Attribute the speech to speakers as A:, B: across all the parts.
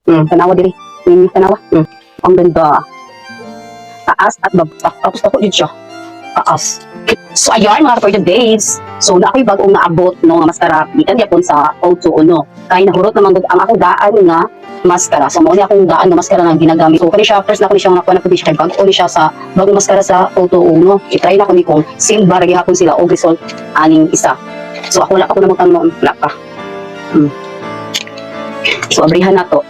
A: Tanawa diri. Tanawa. Ang ganda. Taas at baba. Tapos ako dito siya. Taas. So ayan mga for the days. So na ako'y bagong naabot no nga maskara. Ikan yapon sa O2 no. Kaya nahurot naman gud ang akong daan nga maskara. So mao ni akong daan nga maskara nga ginagamit. So kani siya first na ko ni siya nakuha na ko siya bago ni siya sa bagong maskara sa O2 no. I-try na ko ni kung silver gihapon sila og result aning isa. So ako wala pa ko namang tanong wala pa. So abrihan na to.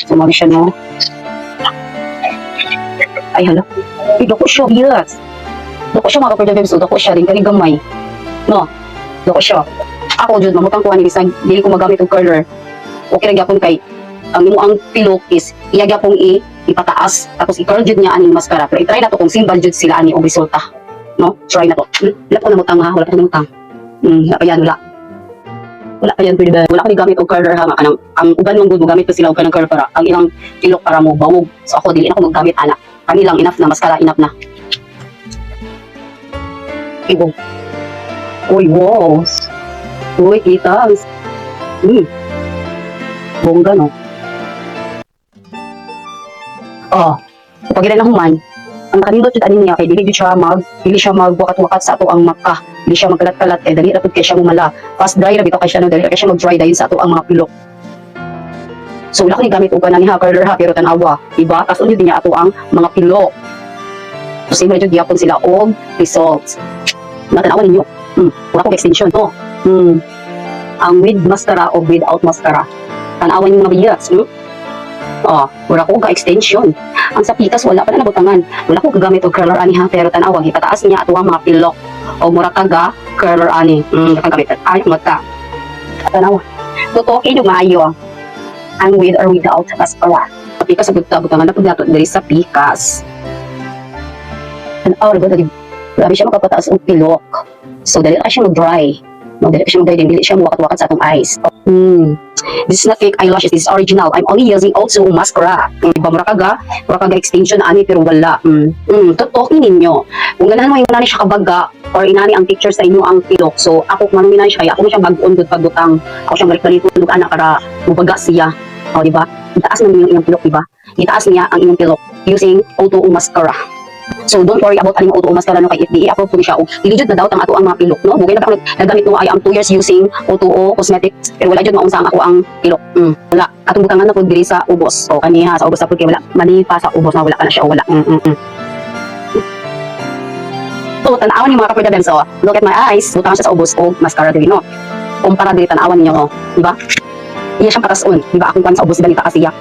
A: So mao siya no. Ay hala. Dako siya yes. Dako siya mga kapatid so dako siya rin kani gamay. No. Dako siya. Ako jud mamutang ko ani bisag dili ko magamit og curler. Okay ra gyapon kay ang imo ang pilok is iya gyapon ipataas tapos i-curl jud niya aning maskara. Pero i-try na to kung simple jud sila ani og resulta. No? Try na to. Wala ko namutang ha, wala ko namutang. Wala pa yan, wala. Wala pa yan, pwede. Wala ko ni gamit og curler ha. Ang uban mong good mo gamit ko sila og kanang curler para ang ilang pilok para mo bawog. So ako dili na ko maggamit ana. Kanilang enough na maskara, enough na. Ibo. Uy, wow. Uy, kita. Bongga, no? Oh, pag na human, ang kanindot jud ani niya kay dili siya magwakat-wakat sa ato ang maka. Dili siya magkalat-kalat kay dali ra pud kay siya mumala. Fast dry ra bitaw kay siya no, dali ra kay siya mag-dry dahil sa ato ang mga pilok. So wala ko ni gamit og kanang curler ha pero tan-awa, diba? Kaso yun niya ato ang mga pilok. So same jud gyapon sila og results. Natanawan ninyo. Wala ko extension to. Ang with mascara o without mascara. Tanawan yung mga biyats. Wala ko ka-extension. Ang sa pikas, wala pa na nabutangan. Wala ko gagamit og curler ani ha, pero tanawag, ipataas niya ato ang mga pilok. O mura kaga, curler ani. Kagamit. Ay, mata. Tanawa. Tutukin yung maayo. Ang with or without mascara. Sa pikas, butangan na pagdato dari sa pikas. Tanawa, grabe siya makapataas ang pilok. So, dali na siya mag-dry. No, dili siya mag-dry din. Dili siya muwakat-wakat sa atong eyes. This is not fake eyelashes. This is original. I'm only using also mascara. Diba, mura kaga extension ani pero wala. Tutukin ninyo. Kung ganahan mo yung nani siya kabaga or inani ang picture sa inyo ang pilok. So, ako kung manong inani siya, ako mo siya bag-on good pagbutang. Ako siya balik-balik tulog anak para mubaga siya. O, diba? Itaas na niyo yung pilok, diba? Itaas niya ang inyong pilok using O2 mascara. So don't worry about aning O2 mascara no kay FDA approve po siya og dili jud na daw tang ato ang mga pilok no. Bugay na ba nagamit no ay am 2 years using O2 cosmetics pero wala jud maunsa ang ako ang pilok. Wala atong butangan na pud diri sa ubos. So kaniha sa ubos sa pud kay wala mali pa sa ubos na wala ka na siya wala. So tan-awan ni mga kapatid so look at my eyes butangan siya sa ubos o mascara diri no. Kumpara diri tan-awan ninyo di ba? Iya siyang patas-on di ba akong kan sa ubos ganita kasiya.